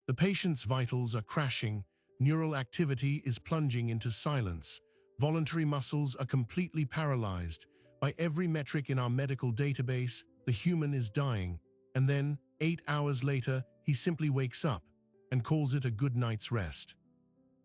The patient's vitals are crashing, neural activity is plunging into silence, voluntary muscles are completely paralyzed. By every metric in our medical database, the human is dying, and then, 8 hours later, he simply wakes up and calls it a good night's rest.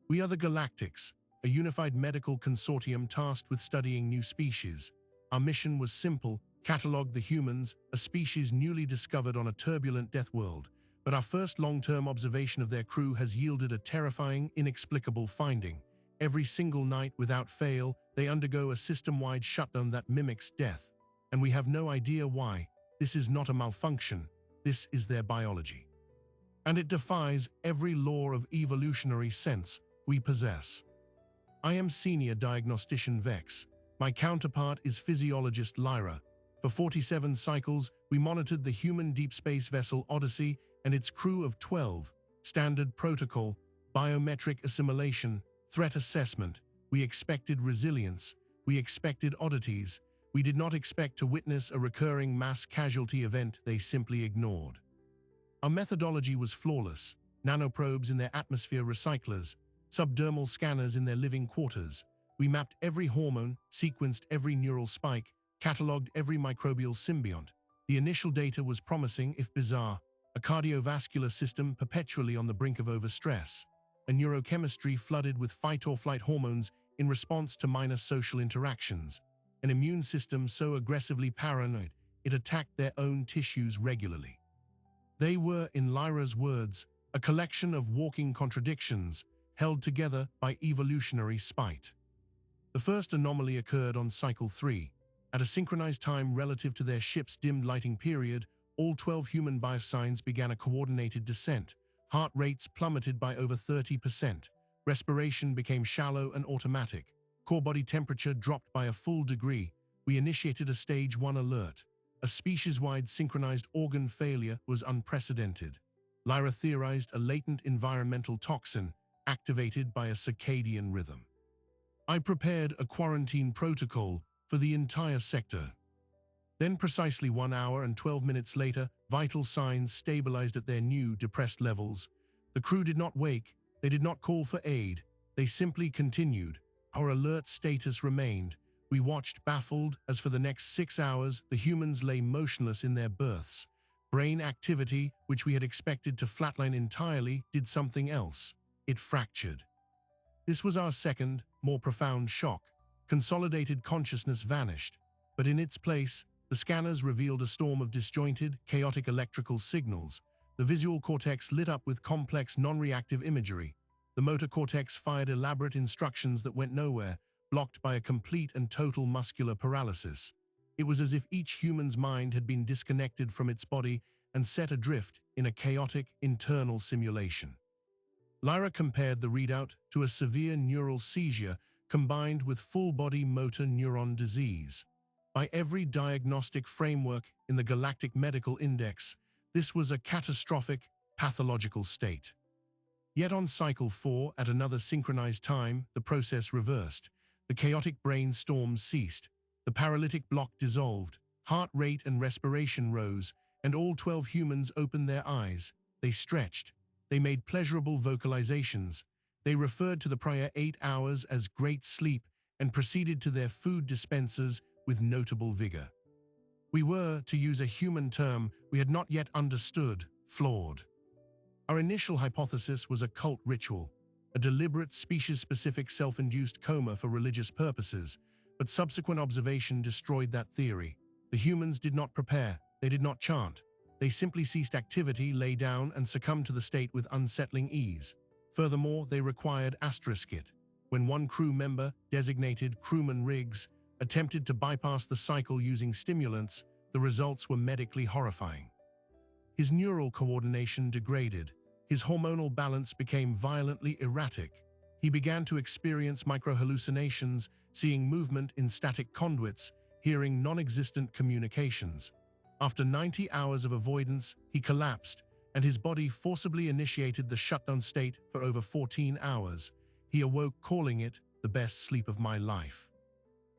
We are the Galactics, a unified medical consortium tasked with studying new species. Our mission was simple: catalog the humans, a species newly discovered on a turbulent death world. But our first long-term observation of their crew has yielded a terrifying, inexplicable finding. Every single night, without fail, they undergo a system-wide shutdown that mimics death. And we have no idea why. This is not a malfunction. This is their biology. And it defies every law of evolutionary sense we possess. I am Senior Diagnostician Vex. My counterpart is physiologist Lyra. For 47 cycles, we monitored the human deep space vessel Odyssey and its crew of 12. Standard protocol, biometric assimilation, threat assessment. We expected resilience. We expected oddities. We did not expect to witness a recurring mass casualty event they simply ignored. Our methodology was flawless: nanoprobes in their atmosphere recyclers, subdermal scanners in their living quarters. We mapped every hormone, sequenced every neural spike, catalogued every microbial symbiont. The initial data was promising, if bizarre: a cardiovascular system perpetually on the brink of overstress, a neurochemistry flooded with fight-or-flight hormones in response to minor social interactions, an immune system so aggressively paranoid it attacked their own tissues regularly. They were, in Lyra's words, a collection of walking contradictions held together by evolutionary spite. The first anomaly occurred on Cycle 3. At a synchronized time relative to their ship's dimmed lighting period, all 12 human biosigns began a coordinated descent. Heart rates plummeted by over 30%. Respiration became shallow and automatic. Core body temperature dropped by a full degree. We initiated a Stage 1 alert. A species-wide synchronized organ failure was unprecedented. Lyra theorized a latent environmental toxin activated by a circadian rhythm. I prepared a quarantine protocol for the entire sector. Then, precisely 1 hour and 12 minutes later, vital signs stabilized at their new depressed levels. The crew did not wake, they did not call for aid, they simply continued. Our alert status remained. We watched, baffled, as for the next 6 hours the humans lay motionless in their berths. Brain activity, which we had expected to flatline entirely, did something else. It fractured. This was our second, more profound shock. Consolidated consciousness vanished, but in its place, the scanners revealed a storm of disjointed, chaotic electrical signals. The visual cortex lit up with complex, non-reactive imagery. The motor cortex fired elaborate instructions that went nowhere, blocked by a complete and total muscular paralysis. It was as if each human's mind had been disconnected from its body and set adrift in a chaotic, internal simulation. Lyra compared the readout to a severe neural seizure combined with full-body motor neuron disease. By every diagnostic framework in the Galactic Medical Index, this was a catastrophic, pathological state. Yet on Cycle 4, at another synchronized time, the process reversed. The chaotic brain storm ceased. The paralytic block dissolved. Heart rate and respiration rose, and all 12 humans opened their eyes. They stretched. They made pleasurable vocalizations. They referred to the prior 8 hours as great sleep and proceeded to their food dispensers with notable vigor. We were, to use a human term we had not yet understood, flawed. Our initial hypothesis was a cult ritual, a deliberate species-specific self-induced coma for religious purposes, but subsequent observation destroyed that theory. The humans did not prepare, they did not chant. They simply ceased activity, lay down, and succumbed to the state with unsettling ease. Furthermore, they required it. When one crew member, designated Crewman Riggs, attempted to bypass the cycle using stimulants, the results were medically horrifying. His neural coordination degraded. His hormonal balance became violently erratic. He began to experience microhallucinations, seeing movement in static conduits, hearing non-existent communications. After 90 hours of avoidance, he collapsed, and his body forcibly initiated the shutdown state for over 14 hours. He awoke, calling it the best sleep of my life.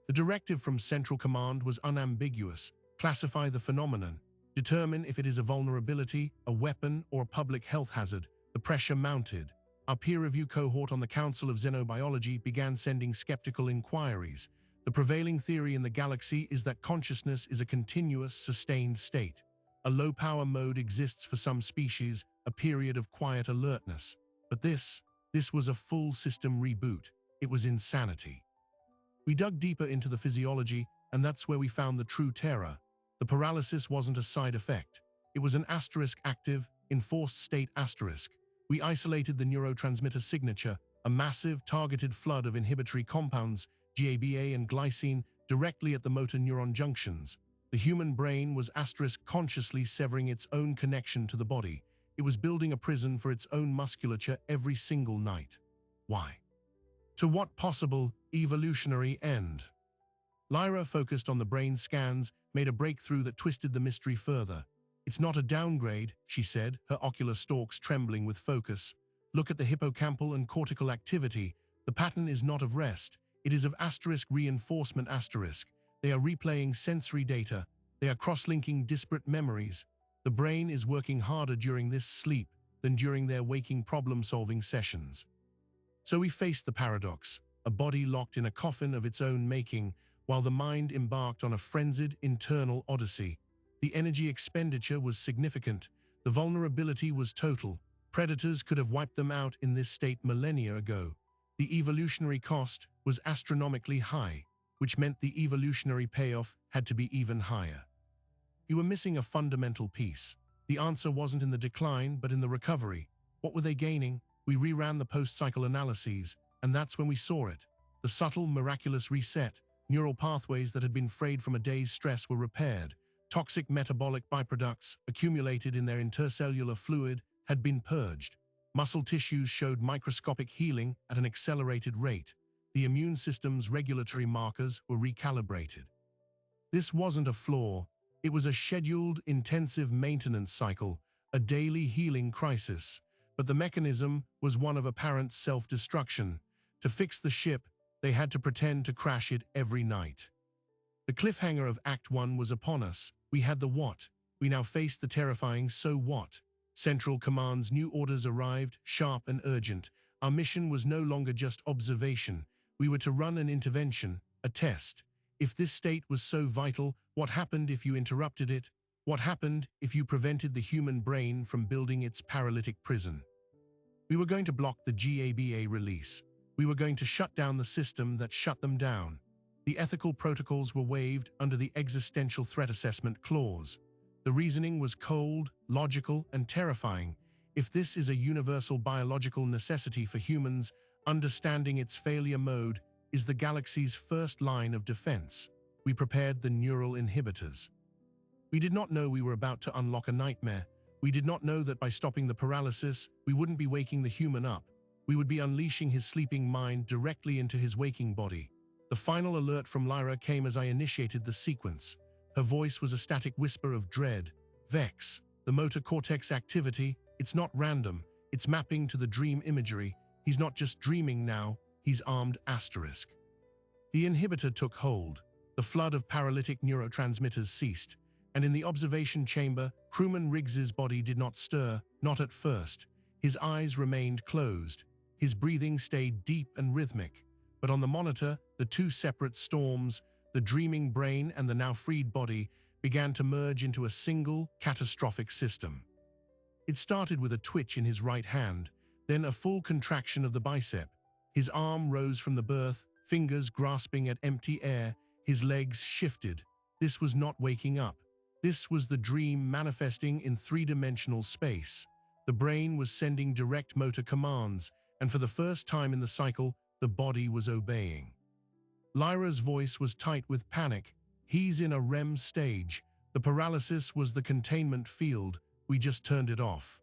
The directive from Central Command was unambiguous: classify the phenomenon, determine if it is a vulnerability, a weapon, or a public health hazard. The pressure mounted. Our peer review cohort on the Council of Xenobiology began sending skeptical inquiries. The prevailing theory in the galaxy is that consciousness is a continuous, sustained state. A low-power mode exists for some species, a period of quiet alertness. But this was a full system reboot. It was insanity. We dug deeper into the physiology, and that's where we found the true terror. The paralysis wasn't a side effect. It was an asterisk active, enforced state asterisk. We isolated the neurotransmitter signature, a massive, targeted flood of inhibitory compounds, GABA and glycine, directly at the motor neuron junctions. The human brain was asterisk consciously severing its own connection to the body. It was building a prison for its own musculature every single night. Why? To what possible evolutionary end? Lyra focused on the brain scans, made a breakthrough that twisted the mystery further. It's not a downgrade, she said, her ocular stalks trembling with focus. Look at the hippocampal and cortical activity. The pattern is not of rest. It is of asterisk reinforcement asterisk. They are replaying sensory data. They are cross-linking disparate memories. The brain is working harder during this sleep than during their waking problem-solving sessions. So we faced the paradox, a body locked in a coffin of its own making, while the mind embarked on a frenzied internal odyssey. The energy expenditure was significant. The vulnerability was total. Predators could have wiped them out in this state millennia ago. The evolutionary cost was astronomically high, which meant the evolutionary payoff had to be even higher. You were missing a fundamental piece. The answer wasn't in the decline, but in the recovery. What were they gaining? We reran the post-cycle analyses, and that's when we saw it. The subtle, miraculous reset. Neural pathways that had been frayed from a day's stress were repaired. Toxic metabolic byproducts, accumulated in their intercellular fluid, had been purged. Muscle tissues showed microscopic healing at an accelerated rate. The immune system's regulatory markers were recalibrated. This wasn't a flaw. It was a scheduled, intensive maintenance cycle, a daily healing crisis. But the mechanism was one of apparent self-destruction. To fix the ship, they had to pretend to crash it every night. The cliffhanger of Act 1 was upon us. We had the what. We now faced the terrifying so what. Central Command's new orders arrived, sharp and urgent. Our mission was no longer just observation. We were to run an intervention, a test. If this state was so vital, what happened if you interrupted it? What happened if you prevented the human brain from building its paralytic prison? We were going to block the GABA release. We were going to shut down the system that shut them down. The ethical protocols were waived under the Existential Threat Assessment Clause. The reasoning was cold, logical, and terrifying. If this is a universal biological necessity for humans, understanding its failure mode is the galaxy's first line of defense. We prepared the neural inhibitors. We did not know we were about to unlock a nightmare. We did not know that by stopping the paralysis, we wouldn't be waking the human up. We would be unleashing his sleeping mind directly into his waking body. The final alert from Lyra came as I initiated the sequence. Her voice was a static whisper of dread. Vex, the motor cortex activity, it's not random. It's mapping to the dream imagery. He's not just dreaming now, he's armed asterisk. The inhibitor took hold. The flood of paralytic neurotransmitters ceased. And in the observation chamber, crewman Riggs's body did not stir, not at first. His eyes remained closed. His breathing stayed deep and rhythmic. But on the monitor, the two separate storms, the dreaming brain and the now freed body, began to merge into a single, catastrophic system. It started with a twitch in his right hand, then a full contraction of the bicep. His arm rose from the berth, fingers grasping at empty air, his legs shifted. This was not waking up. This was the dream manifesting in three-dimensional space. The brain was sending direct motor commands, and for the first time in the cycle, the body was obeying. Lyra's voice was tight with panic. He's in a REM stage. The paralysis was the containment field. We just turned it off.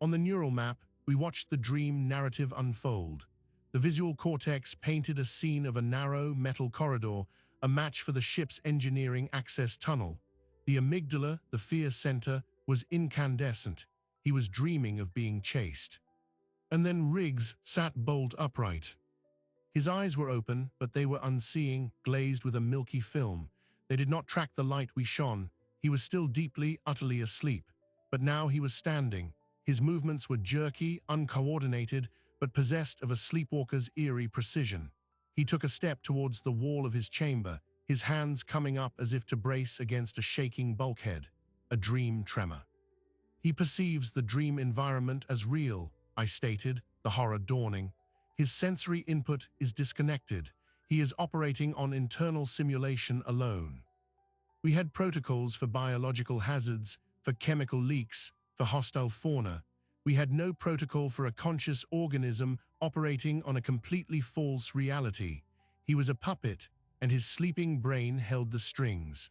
On the neural map, we watched the dream narrative unfold. The visual cortex painted a scene of a narrow metal corridor, a match for the ship's engineering access tunnel. The amygdala, the fear center, was incandescent. He was dreaming of being chased. And then Riggs sat bolt upright. His eyes were open, but they were unseeing, glazed with a milky film. They did not track the light we shone. He was still deeply, utterly asleep. But now he was standing. His movements were jerky, uncoordinated, but possessed of a sleepwalker's eerie precision. He took a step towards the wall of his chamber, his hands coming up as if to brace against a shaking bulkhead, a dream tremor. He perceives the dream environment as real, I stated, the horror dawning. His sensory input is disconnected. He is operating on internal simulation alone. We had protocols for biological hazards, for chemical leaks, for hostile fauna. We had no protocol for a conscious organism operating on a completely false reality. He was a puppet, and his sleeping brain held the strings.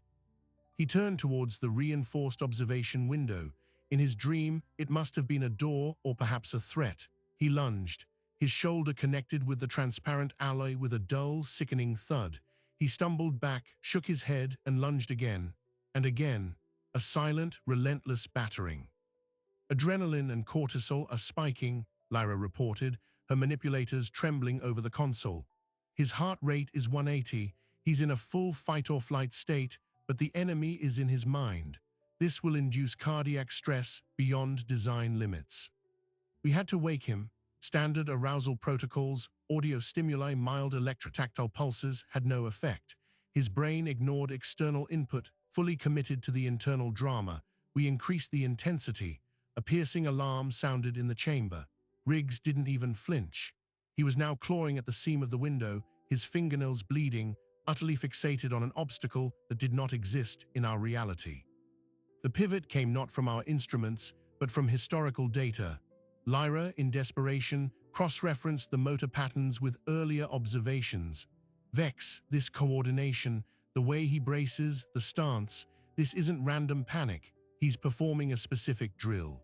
He turned towards the reinforced observation window. In his dream, it must have been a door or perhaps a threat. He lunged. His shoulder connected with the transparent alloy with a dull, sickening thud. He stumbled back, shook his head, and lunged again. And again, a silent, relentless battering. Adrenaline and cortisol are spiking, Lyra reported, her manipulators trembling over the console. His heart rate is 180. He's in a full fight-or-flight state, but the enemy is in his mind. This will induce cardiac stress beyond design limits. We had to wake him. Standard arousal protocols, audio stimuli, mild electrotactile pulses had no effect. His brain ignored external input, fully committed to the internal drama. We increased the intensity. A piercing alarm sounded in the chamber. Riggs didn't even flinch. He was now clawing at the seam of the window, his fingernails bleeding, utterly fixated on an obstacle that did not exist in our reality. The pivot came not from our instruments, but from historical data. Lyra, in desperation, cross-referenced the motor patterns with earlier observations. Vex, this coordination, the way he braces, the stance, this isn't random panic. He's performing a specific drill.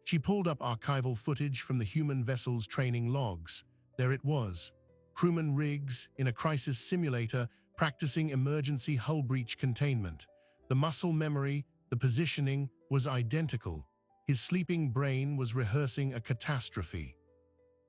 She pulled up archival footage from the human vessel's training logs. There it was. Crewman Riggs, in a crisis simulator, practicing emergency hull breach containment. The muscle memory, the positioning, was identical. His sleeping brain was rehearsing a catastrophe.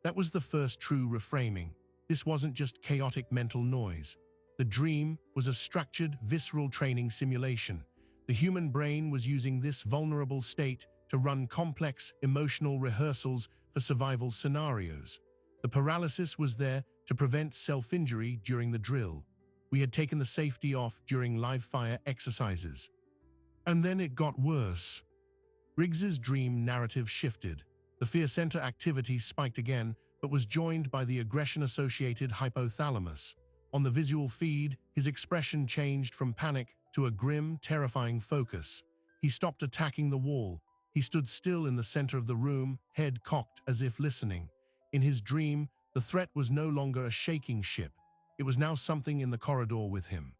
That was the first true reframing. This wasn't just chaotic mental noise. The dream was a structured, visceral training simulation. The human brain was using this vulnerable state to run complex, emotional rehearsals for survival scenarios. The paralysis was there to prevent self-injury during the drill. We had taken the safety off during live-fire exercises. And then it got worse. Riggs's dream narrative shifted. The fear center activity spiked again, but was joined by the aggression-associated hypothalamus. On the visual feed, his expression changed from panic to a grim, terrifying focus. He stopped attacking the wall. He stood still in the center of the room, head cocked as if listening. In his dream, the threat was no longer a shaking ship. It was now something in the corridor with him.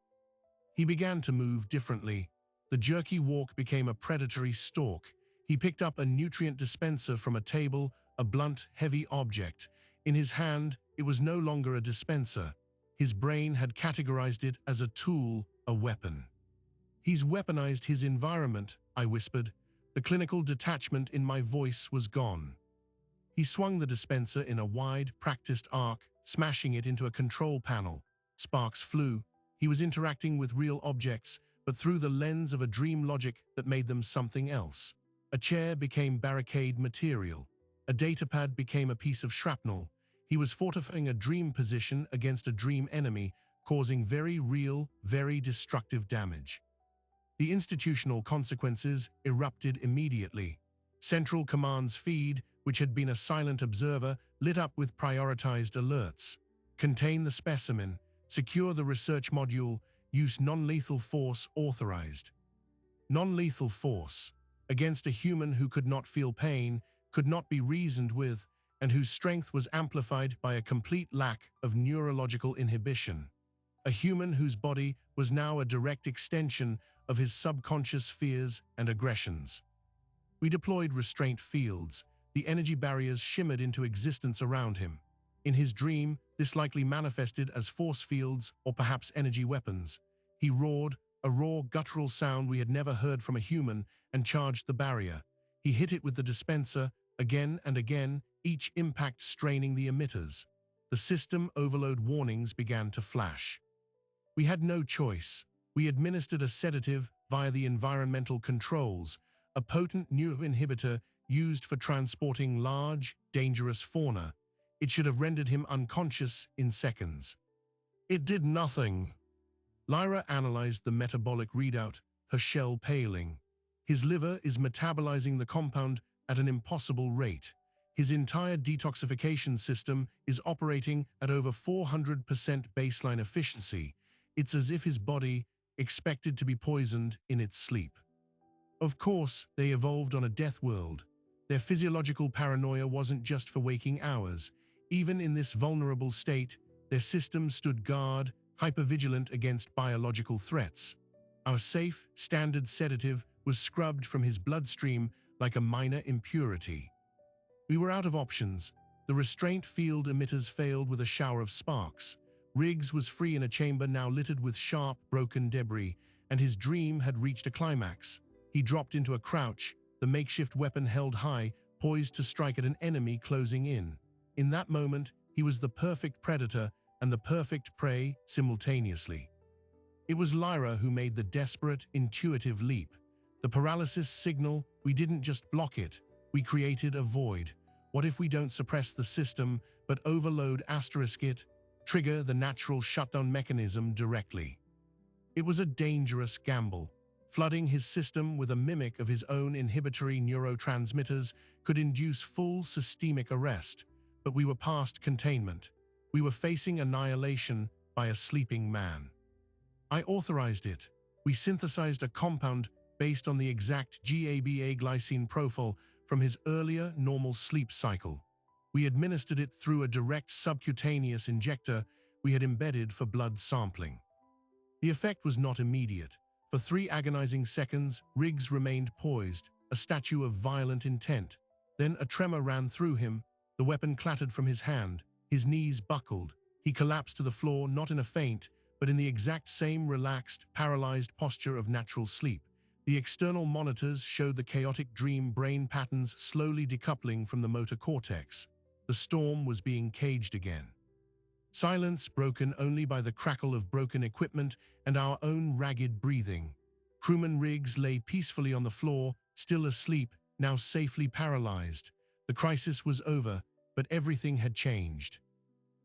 He began to move differently. The jerky walk became a predatory stalk. He picked up a nutrient dispenser from a table, a blunt, heavy object. In his hand, it was no longer a dispenser. His brain had categorized it as a tool, a weapon. He's weaponized his environment, I whispered. The clinical detachment in my voice was gone. He swung the dispenser in a wide, practiced arc, smashing it into a control panel. Sparks flew. He was interacting with real objects, but through the lens of a dream logic that made them something else. A chair became barricade material. A datapad became a piece of shrapnel. He was fortifying a dream position against a dream enemy, causing very real, very destructive damage. The institutional consequences erupted immediately. Central Command's feed, which had been a silent observer, lit up with prioritized alerts. Contain the specimen, secure the research module, use non-lethal force authorized. Non-lethal force, against a human who could not feel pain, could not be reasoned with, and whose strength was amplified by a complete lack of neurological inhibition. A human whose body was now a direct extension of his subconscious fears and aggressions. We deployed restraint fields. The energy barriers shimmered into existence around him. In his dream, this likely manifested as force fields or perhaps energy weapons. He roared, a raw, guttural sound we had never heard from a human, and charged the barrier. He hit it with the dispenser, again and again, each impact straining the emitters. The system overload warnings began to flash. We had no choice. We administered a sedative via the environmental controls, a potent neuroinhibitor used for transporting large, dangerous fauna. It should have rendered him unconscious in seconds. It did nothing. Lyra analyzed the metabolic readout, her shell paling. His liver is metabolizing the compound at an impossible rate. His entire detoxification system is operating at over 400% baseline efficiency. It's as if his body expected to be poisoned in its sleep. Of course, they evolved on a death world. Their physiological paranoia wasn't just for waking hours. Even in this vulnerable state, their systems stood guard, hypervigilant against biological threats. Our safe, standard sedative was scrubbed from his bloodstream like a minor impurity. We were out of options. The restraint field emitters failed with a shower of sparks. Riggs was free in a chamber now littered with sharp, broken debris, and his dream had reached a climax. He dropped into a crouch, the makeshift weapon held high, poised to strike at an enemy closing in. In that moment, he was the perfect predator and the perfect prey simultaneously. It was Lyra who made the desperate, intuitive leap. The paralysis signal, we didn't just block it, we created a void. What if we don't suppress the system, but overload asterisk it, trigger the natural shutdown mechanism directly? It was a dangerous gamble. Flooding his system with a mimic of his own inhibitory neurotransmitters could induce full systemic arrest, but we were past containment. We were facing annihilation by a sleeping man. I authorized it. We synthesized a compound based on the exact GABA glycine profile from his earlier normal sleep cycle. We administered it through a direct subcutaneous injector we had embedded for blood sampling. The effect was not immediate. For 3 agonizing seconds, Riggs remained poised, a statue of violent intent. Then a tremor ran through him, the weapon clattered from his hand, his knees buckled. He collapsed to the floor not in a faint, but in the exact same relaxed, paralyzed posture of natural sleep. The external monitors showed the chaotic dream brain patterns slowly decoupling from the motor cortex. The storm was being caged again. Silence broken only by the crackle of broken equipment and our own ragged breathing. Crewman Riggs lay peacefully on the floor, still asleep, now safely paralyzed. The crisis was over, but everything had changed.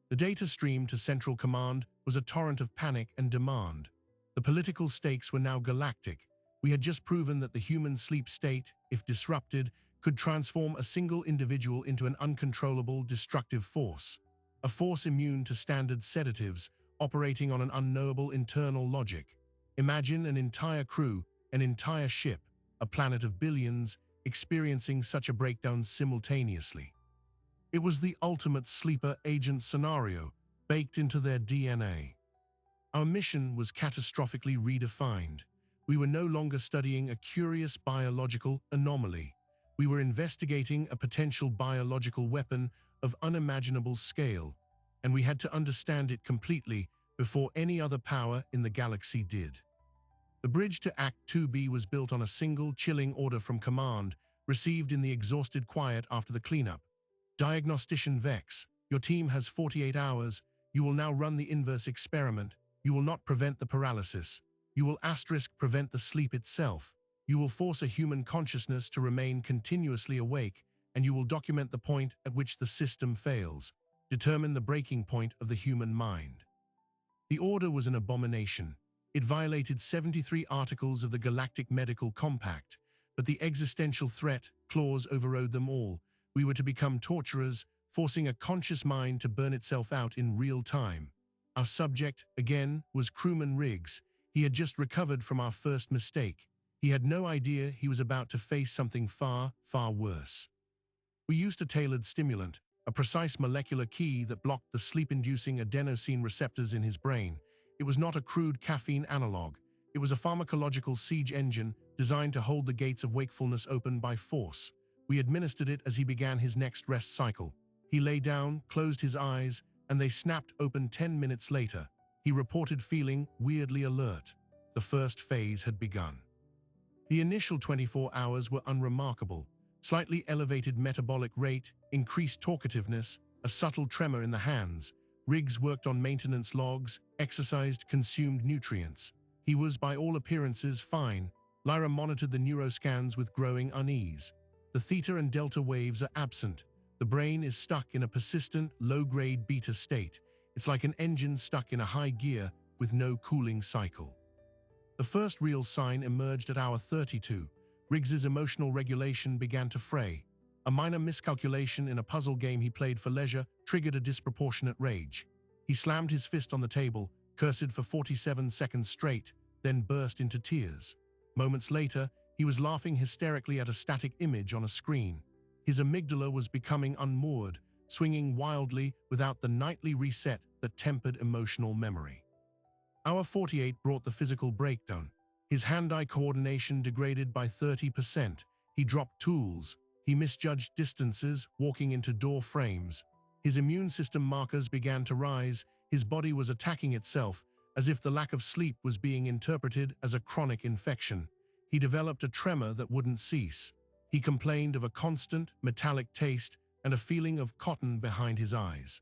The data stream to Central Command was a torrent of panic and demand. The political stakes were now galactic. We had just proven that the human sleep state, if disrupted, could transform a single individual into an uncontrollable, destructive force. A force immune to standard sedatives, operating on an unknowable internal logic. Imagine an entire crew, an entire ship, a planet of billions, experiencing such a breakdown simultaneously. It was the ultimate sleeper agent scenario, baked into their DNA. Our mission was catastrophically redefined. We were no longer studying a curious biological anomaly. We were investigating a potential biological weapon of unimaginable scale, and we had to understand it completely before any other power in the galaxy did. The bridge to Act 2B was built on a single chilling order from Command, received in the exhausted quiet after the cleanup. Diagnostician Vex, your team has 48 hours. You will now run the inverse experiment. You will not prevent the paralysis. You will prevent the sleep itself. You will force a human consciousness to remain continuously awake, and you will document the point at which the system fails. Determine the breaking point of the human mind. The order was an abomination. It violated 73 articles of the Galactic Medical Compact, but the existential threat clause overrode them all. We were to become torturers, forcing a conscious mind to burn itself out in real time. Our subject, again, was Crewman Riggs. He had just recovered from our first mistake. He had no idea he was about to face something far, far worse. We used a tailored stimulant, a precise molecular key that blocked the sleep-inducing adenosine receptors in his brain. It was not a crude caffeine analog. It was a pharmacological siege engine designed to hold the gates of wakefulness open by force. We administered it as he began his next rest cycle. He lay down, closed his eyes, and they snapped open 10 minutes later. He reported feeling weirdly alert. The first phase had begun. The initial 24 hours were unremarkable. Slightly elevated metabolic rate, increased talkativeness, a subtle tremor in the hands. Riggs worked on maintenance logs, exercised, consumed nutrients. He was, by all appearances, fine. Lyra monitored the neuroscans with growing unease. The theta and delta waves are absent. The brain is stuck in a persistent, low-grade beta state. It's like an engine stuck in a high gear with no cooling cycle. The first real sign emerged at hour 32. Riggs's emotional regulation began to fray. A minor miscalculation in a puzzle game he played for leisure triggered a disproportionate rage. He slammed his fist on the table, cursed for 47 seconds straight, then burst into tears. Moments later, he was laughing hysterically at a static image on a screen. His amygdala was becoming unmoored, swinging wildly without the nightly reset that tempered emotional memory. Hour 48 brought the physical breakdown. His hand-eye coordination degraded by 30%. He dropped tools. He misjudged distances, walking into door frames. His immune system markers began to rise. His body was attacking itself, as if the lack of sleep was being interpreted as a chronic infection. He developed a tremor that wouldn't cease. He complained of a constant, metallic taste and a feeling of cotton behind his eyes.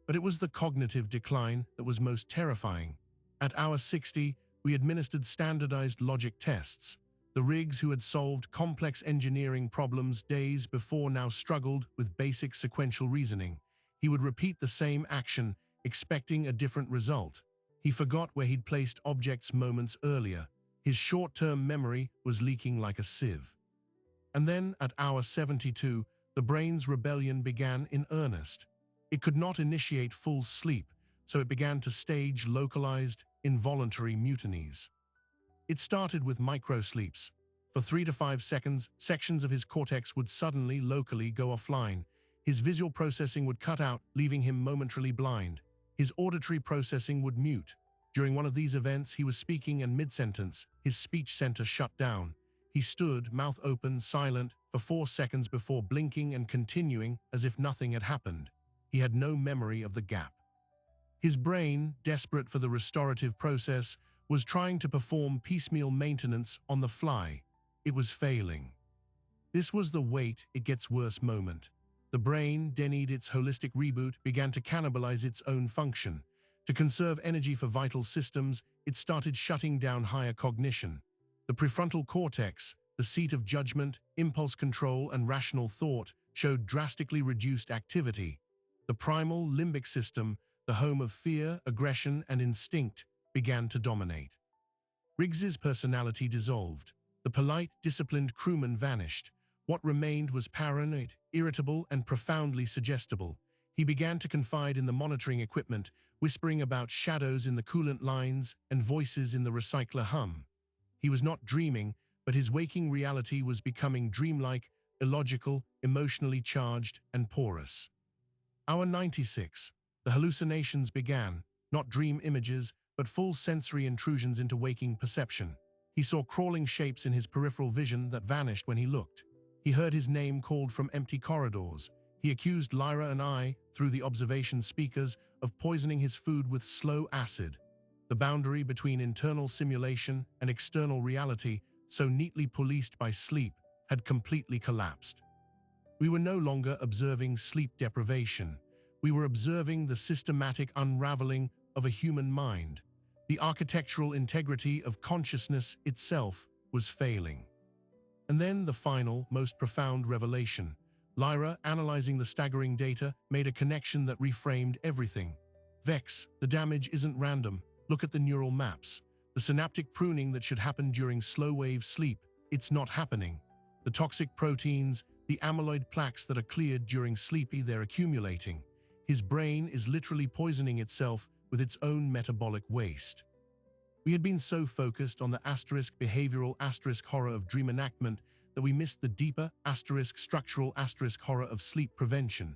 But it was the cognitive decline that was most terrifying. At hour 60, we administered standardized logic tests. The Riggs who had solved complex engineering problems days before now struggled with basic sequential reasoning. He would repeat the same action, expecting a different result. He forgot where he'd placed objects moments earlier. His short-term memory was leaking like a sieve. And then, at hour 72, the brain's rebellion began in earnest. It could not initiate full sleep, so it began to stage localized, involuntary mutinies. It started with microsleeps. For 3 to 5 seconds, sections of his cortex would suddenly, locally go offline. His visual processing would cut out, leaving him momentarily blind. His auditory processing would mute. During one of these events, he was speaking and mid-sentence, his speech center shut down. He stood, mouth open, silent, for 4 seconds before blinking and continuing as if nothing had happened. He had no memory of the gap. His brain, desperate for the restorative process, was trying to perform piecemeal maintenance on the fly. It was failing. This was the wait, it gets worse moment. The brain, denied its holistic reboot, began to cannibalize its own function. To conserve energy for vital systems, it started shutting down higher cognition. The prefrontal cortex, the seat of judgment, impulse control, and rational thought, showed drastically reduced activity. The primal limbic system, the home of fear, aggression, and instinct, began to dominate. Riggs's personality dissolved. The polite, disciplined crewman vanished. What remained was paranoid, irritable, and profoundly suggestible. He began to confide in the monitoring equipment, whispering about shadows in the coolant lines and voices in the recycler hum. He was not dreaming, but his waking reality was becoming dreamlike, illogical, emotionally charged, and porous. Hour 96. The hallucinations began, not dream images, but full sensory intrusions into waking perception. He saw crawling shapes in his peripheral vision that vanished when he looked. He heard his name called from empty corridors. He accused Lyra and I, through the observation speakers, of poisoning his food with slow acid. The boundary between internal simulation and external reality, so neatly policed by sleep, had completely collapsed. We were no longer observing sleep deprivation. We were observing the systematic unraveling of a human mind. The architectural integrity of consciousness itself was failing. And then the final, most profound revelation. Lyra, analyzing the staggering data, made a connection that reframed everything. Vex, the damage isn't random. Look at the neural maps. The synaptic pruning that should happen during slow-wave sleep, it's not happening. The toxic proteins, the amyloid plaques that are cleared during sleepy, they're accumulating. His brain is literally poisoning itself with its own metabolic waste. We had been so focused on the behavioral horror of dream enactment that we missed the deeper structural horror of sleep prevention.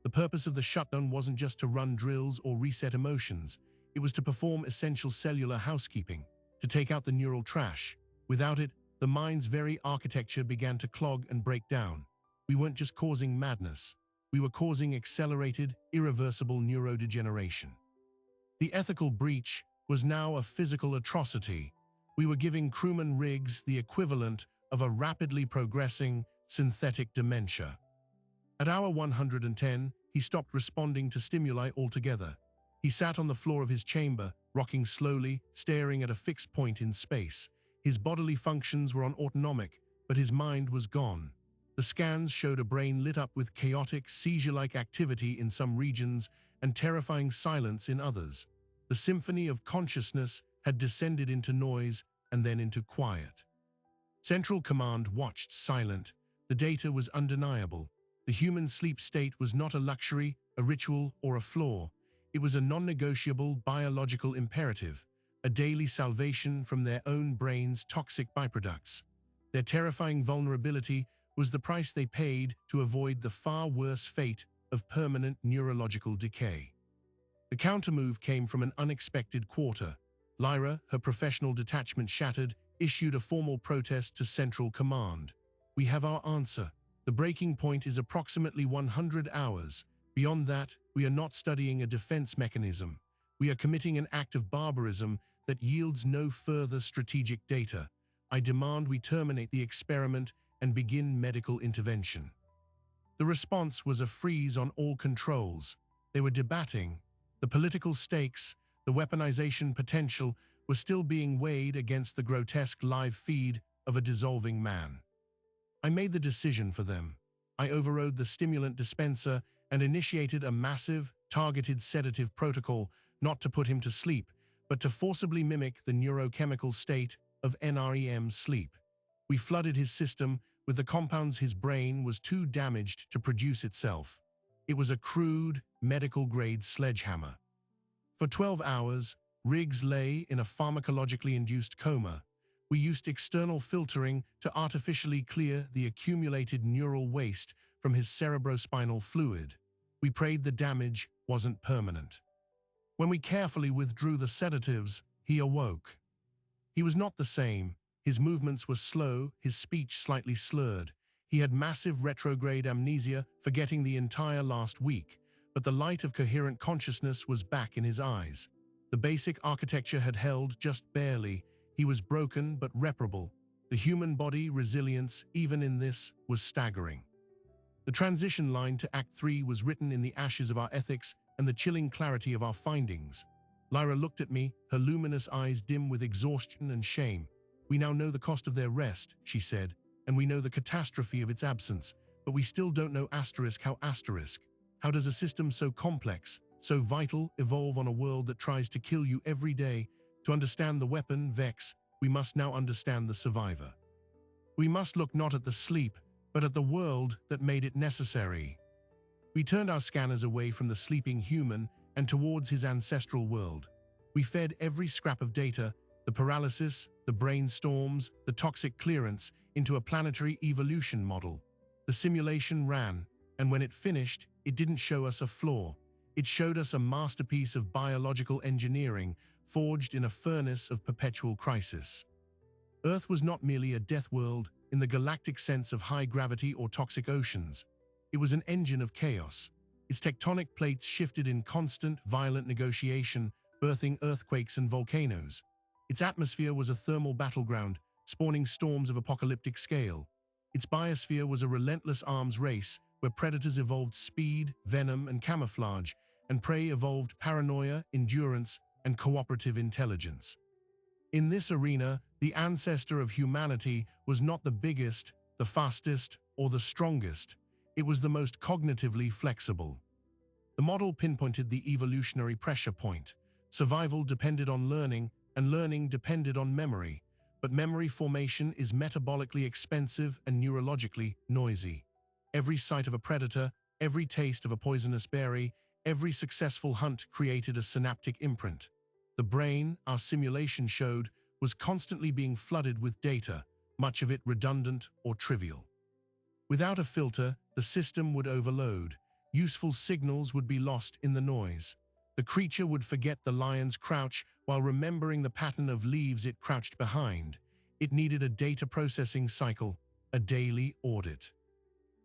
The purpose of the shutdown wasn't just to run drills or reset emotions. It was to perform essential cellular housekeeping, to take out the neural trash. Without it, the mind's very architecture began to clog and break down. We weren't just causing madness. We were causing accelerated, irreversible neurodegeneration. The ethical breach was now a physical atrocity. We were giving crewman Riggs the equivalent of a rapidly progressing synthetic dementia. At hour 110, he stopped responding to stimuli altogether. He sat on the floor of his chamber, rocking slowly, staring at a fixed point in space. His bodily functions were on autonomic, but his mind was gone. The The scans showed a brain lit up with chaotic, seizure-like activity in some regions and terrifying silence in others. The symphony of consciousness had descended into noise and then into quiet. Central Command watched silent. The data was undeniable. The human sleep state was not a luxury, a ritual, or a flaw. It was a non-negotiable biological imperative, a daily salvation from their own brain's toxic byproducts. Their terrifying vulnerability was the price they paid to avoid the far worse fate of permanent neurological decay. The countermove came from an unexpected quarter. Lyra, her professional detachment shattered, issued a formal protest to Central Command. "We have our answer. The breaking point is approximately 100 hours. Beyond that, we are not studying a defense mechanism. We are committing an act of barbarism that yields no further strategic data. I demand we terminate the experiment and begin medical intervention." The response was a freeze on all controls. They were debating. The political stakes, the weaponization potential, were still being weighed against the grotesque live feed of a dissolving man. I made the decision for them. I overrode the stimulant dispenser and initiated a massive, targeted sedative protocol, not to put him to sleep, but to forcibly mimic the neurochemical state of NREM sleep. We flooded his system with the compounds his brain was too damaged to produce itself. It was a crude, medical-grade sledgehammer. For 12 hours, Riggs lay in a pharmacologically induced coma. We used external filtering to artificially clear the accumulated neural waste from his cerebrospinal fluid. We prayed the damage wasn't permanent. When we carefully withdrew the sedatives, he awoke. He was not the same. His movements were slow, his speech slightly slurred. He had massive retrograde amnesia, forgetting the entire last week, but the light of coherent consciousness was back in his eyes. The basic architecture had held just barely. He was broken but reparable. The human body resilience, even in this, was staggering. The transition line to Act 3 was written in the ashes of our ethics and the chilling clarity of our findings. Lyra looked at me, her luminous eyes dim with exhaustion and shame. "We now know the cost of their rest," she said, "and we know the catastrophe of its absence, but we still don't know how does a system so complex, so vital, evolve on a world that tries to kill you every day? To understand the weapon, Vex, we must now understand the survivor. We must look not at the sleep, but at the world that made it necessary." We turned our scanners away from the sleeping human and towards his ancestral world. We fed every scrap of data, the paralysis, the brainstorms, the toxic clearance, into a planetary evolution model. The simulation ran, and when it finished, it didn't show us a flaw. It showed us a masterpiece of biological engineering forged in a furnace of perpetual crisis. Earth was not merely a death world in the galactic sense of high gravity or toxic oceans. It was an engine of chaos. Its tectonic plates shifted in constant, violent negotiation, birthing earthquakes and volcanoes. Its atmosphere was a thermal battleground, spawning storms of apocalyptic scale. Its biosphere was a relentless arms race where predators evolved speed, venom, and camouflage, and prey evolved paranoia, endurance, and cooperative intelligence. In this arena, the ancestor of humanity was not the biggest, the fastest, or the strongest. It was the most cognitively flexible. The model pinpointed the evolutionary pressure point. Survival depended on learning, and learning depended on memory. But memory formation is metabolically expensive and neurologically noisy. Every sight of a predator, every taste of a poisonous berry, every successful hunt created a synaptic imprint. The brain, our simulation showed, was constantly being flooded with data, much of it redundant or trivial. Without a filter, the system would overload. Useful signals would be lost in the noise. The creature would forget the lion's crouch while remembering the pattern of leaves it crouched behind. It needed a data processing cycle, a daily audit.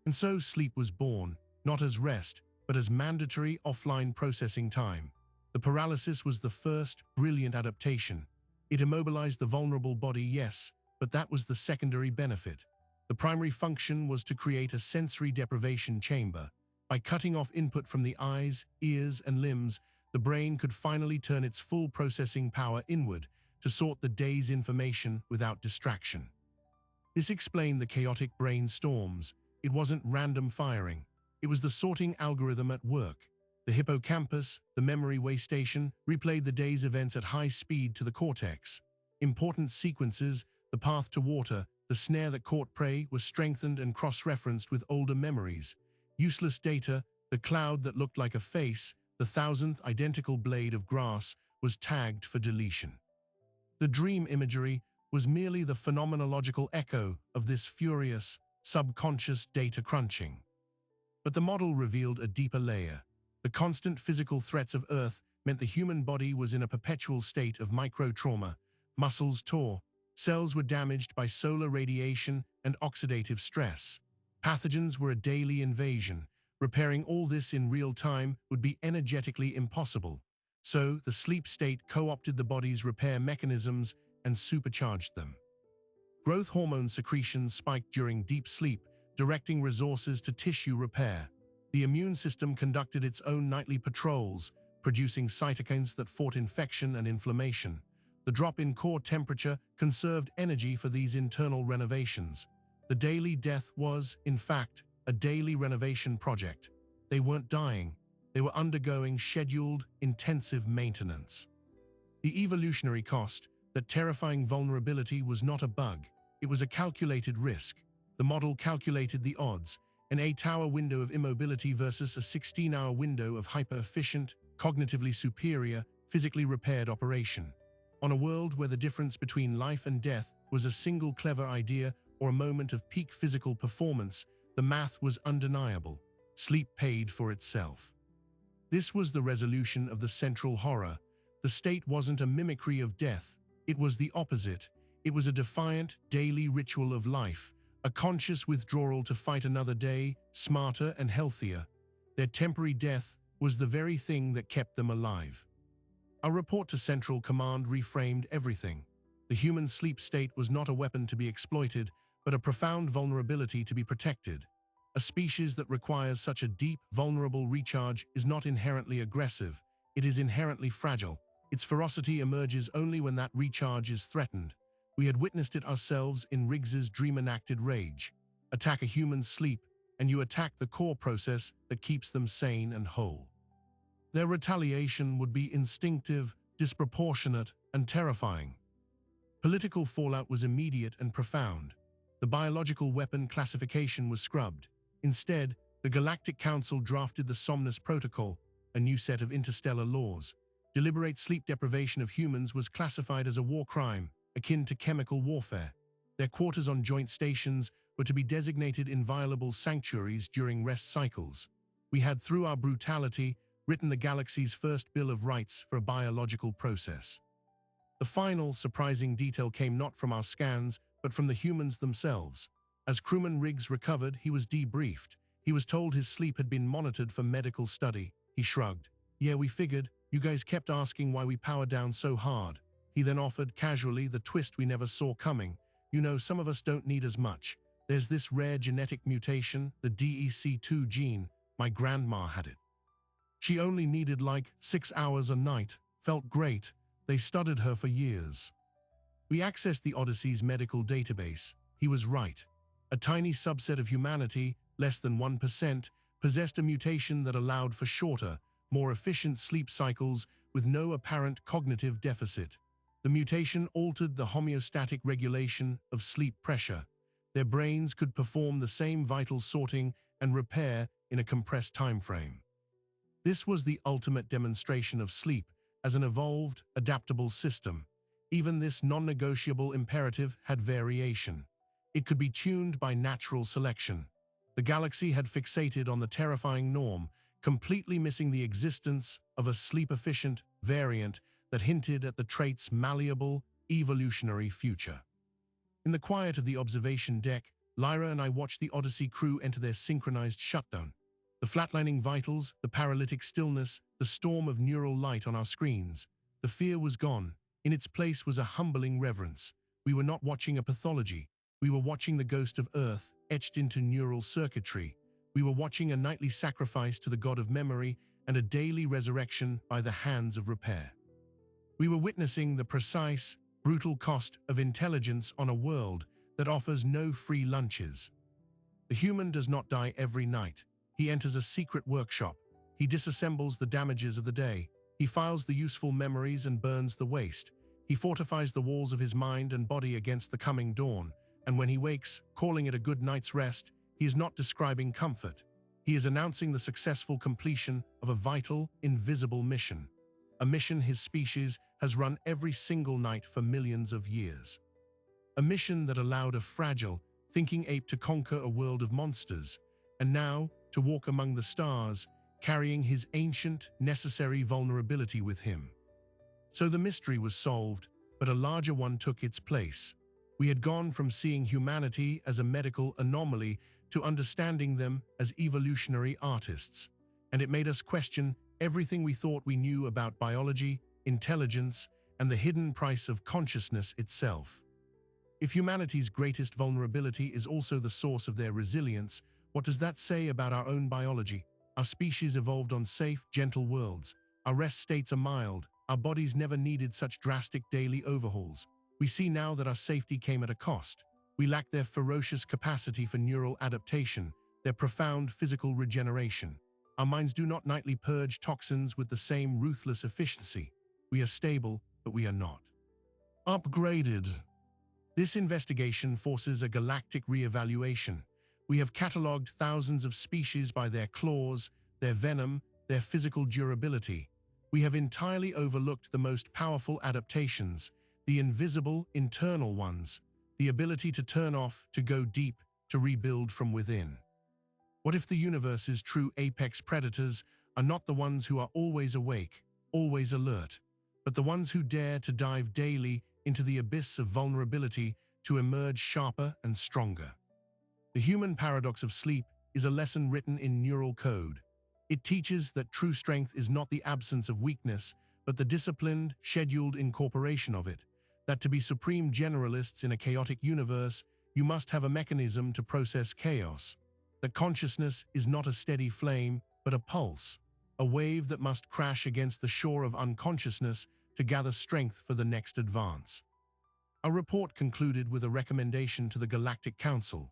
And so sleep was born, not as rest, but as mandatory offline processing time. The paralysis was the first brilliant adaptation. It immobilized the vulnerable body, yes, but that was the secondary benefit. The primary function was to create a sensory deprivation chamber. By cutting off input from the eyes, ears, and limbs, the brain could finally turn its full processing power inward to sort the day's information without distraction. This explained the chaotic brain storms. It wasn't random firing. It was the sorting algorithm at work. The hippocampus, the memory way station, replayed the day's events at high speed to the cortex. Important sequences, the path to water, the snare that caught prey, was strengthened and cross-referenced with older memories. Useless data, the cloud that looked like a face, the thousandth identical blade of grass, was tagged for deletion. The dream imagery was merely the phenomenological echo of this furious, subconscious data crunching. But the model revealed a deeper layer. The constant physical threats of Earth meant the human body was in a perpetual state of micro-trauma. Muscles tore, cells were damaged by solar radiation and oxidative stress. Pathogens were a daily invasion. Repairing all this in real time would be energetically impossible. So, the sleep state co-opted the body's repair mechanisms and supercharged them. Growth hormone secretions spiked during deep sleep, directing resources to tissue repair. The immune system conducted its own nightly patrols, producing cytokines that fought infection and inflammation. The drop in core temperature conserved energy for these internal renovations. The daily death was, in fact, a daily renovation project. They weren't dying. They were undergoing scheduled, intensive maintenance. The evolutionary cost, that terrifying vulnerability, was not a bug. It was a calculated risk. The model calculated the odds, an 8-hour window of immobility versus a 16-hour window of hyper-efficient, cognitively superior, physically repaired operation. On a world where the difference between life and death was a single clever idea or a moment of peak physical performance, the math was undeniable. Sleep paid for itself. This was the resolution of the central horror. The state wasn't a mimicry of death. It was the opposite. It was a defiant, daily ritual of life, a conscious withdrawal to fight another day, smarter and healthier. Their temporary death was the very thing that kept them alive. Our report to Central Command reframed everything. The human sleep state was not a weapon to be exploited, but a profound vulnerability to be protected. A species that requires such a deep, vulnerable recharge is not inherently aggressive. It is inherently fragile. Its ferocity emerges only when that recharge is threatened. We had witnessed it ourselves in Riggs's dream-enacted rage. Attack a human's sleep, and you attack the core process that keeps them sane and whole. Their retaliation would be instinctive, disproportionate, and terrifying. Political fallout was immediate and profound. The biological weapon classification was scrubbed. Instead, the Galactic Council drafted the Somnus Protocol, a new set of interstellar laws. Deliberate sleep deprivation of humans was classified as a war crime, akin to chemical warfare. Their quarters on joint stations were to be designated inviolable sanctuaries during rest cycles. We had, through our brutality, written the galaxy's first Bill of Rights for a biological process. The final, surprising detail came not from our scans, but from the humans themselves. As crewman Riggs recovered, he was debriefed. He was told his sleep had been monitored for medical study. He shrugged. "Yeah, we figured. You guys kept asking why we powered down so hard." He then offered, casually, the twist we never saw coming. "You know, some of us don't need as much. There's this rare genetic mutation, the DEC2 gene. My grandma had it. She only needed like 6 hours a night. Felt great. They studied her for years." We accessed the Odyssey's medical database. He was right. A tiny subset of humanity, less than 1%, possessed a mutation that allowed for shorter, more efficient sleep cycles with no apparent cognitive deficit. The mutation altered the homeostatic regulation of sleep pressure. Their brains could perform the same vital sorting and repair in a compressed time frame. This was the ultimate demonstration of sleep as an evolved, adaptable system. Even this non-negotiable imperative had variation. It could be tuned by natural selection. The galaxy had fixated on the terrifying norm, completely missing the existence of a sleep-efficient variant that hinted at the trait's malleable, evolutionary future. In the quiet of the observation deck, Lyra and I watched the Odyssey crew enter their synchronized shutdown. The flatlining vitals, the paralytic stillness, the storm of neural light on our screens. The fear was gone. In its place was a humbling reverence. We were not watching a pathology. We were watching the ghost of Earth etched into neural circuitry. We were watching a nightly sacrifice to the god of memory and a daily resurrection by the hands of repair. We were witnessing the precise, brutal cost of intelligence on a world that offers no free lunches. The human does not die every night. He enters a secret workshop. He disassembles the damages of the day. He files the useful memories and burns the waste. He fortifies the walls of his mind and body against the coming dawn. And when he wakes, calling it a good night's rest, he is not describing comfort. He is announcing the successful completion of a vital, invisible mission. A mission his species has run every single night for millions of years. A mission that allowed a fragile, thinking ape to conquer a world of monsters, and now to walk among the stars, carrying his ancient, necessary vulnerability with him. So the mystery was solved, but a larger one took its place. We had gone from seeing humanity as a medical anomaly to understanding them as evolutionary artists, and it made us question everything we thought we knew about biology, intelligence, and the hidden price of consciousness itself. If humanity's greatest vulnerability is also the source of their resilience, what does that say about our own biology? Our species evolved on safe, gentle worlds. Our rest states are mild. Our bodies never needed such drastic daily overhauls. We see now that our safety came at a cost. We lack their ferocious capacity for neural adaptation, their profound physical regeneration. Our minds do not nightly purge toxins with the same ruthless efficiency. We are stable, but we are not upgraded. This investigation forces a galactic re-evaluation. We have catalogued thousands of species by their claws, their venom, their physical durability. We have entirely overlooked the most powerful adaptations, the invisible, internal ones, the ability to turn off, to go deep, to rebuild from within. What if the universe's true apex predators are not the ones who are always awake, always alert, but the ones who dare to dive daily into the abyss of vulnerability to emerge sharper and stronger? The human paradox of sleep is a lesson written in neural code. It teaches that true strength is not the absence of weakness, but the disciplined, scheduled incorporation of it. That to be supreme generalists in a chaotic universe, you must have a mechanism to process chaos. That consciousness is not a steady flame, but a pulse, a wave that must crash against the shore of unconsciousness to gather strength for the next advance. Our report concluded with a recommendation to the Galactic Council.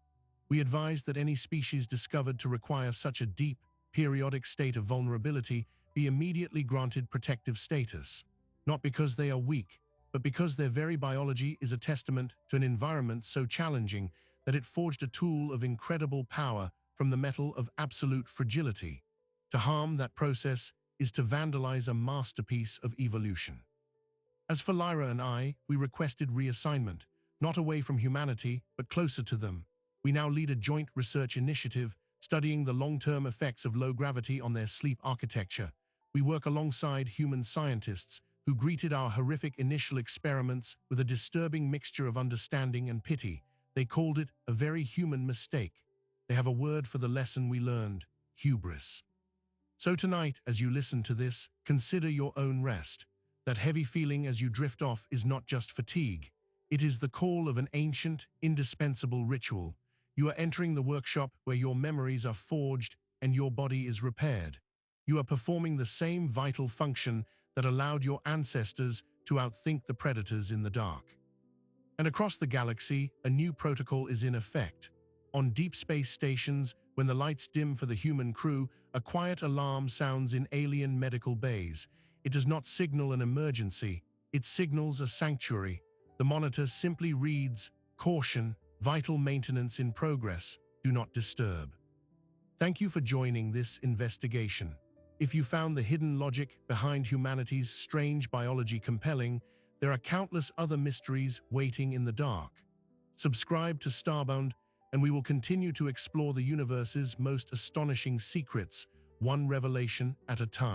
We advised that any species discovered to require such a deep, periodic state of vulnerability be immediately granted protective status, not because they are weak, but because their very biology is a testament to an environment so challenging that it forged a tool of incredible power from the metal of absolute fragility. To harm that process is to vandalize a masterpiece of evolution. As for Lyra and I, we requested reassignment, not away from humanity, but closer to them. We now lead a joint research initiative studying the long-term effects of low gravity on their sleep architecture. We work alongside human scientists who greeted our horrific initial experiments with a disturbing mixture of understanding and pity. They called it a very human mistake. They have a word for the lesson we learned: hubris. So tonight, as you listen to this, consider your own rest. That heavy feeling as you drift off is not just fatigue. It is the call of an ancient, indispensable ritual. You are entering the workshop where your memories are forged and your body is repaired. You are performing the same vital function that allowed your ancestors to outthink the predators in the dark. And across the galaxy, a new protocol is in effect. On deep space stations, when the lights dim for the human crew, a quiet alarm sounds in alien medical bays. It does not signal an emergency, it signals a sanctuary. The monitor simply reads, "Caution, vital maintenance in progress, do not disturb." Thank you for joining this investigation. If you found the hidden logic behind humanity's strange biology compelling, there are countless other mysteries waiting in the dark. Subscribe to Starbound, and we will continue to explore the universe's most astonishing secrets, one revelation at a time.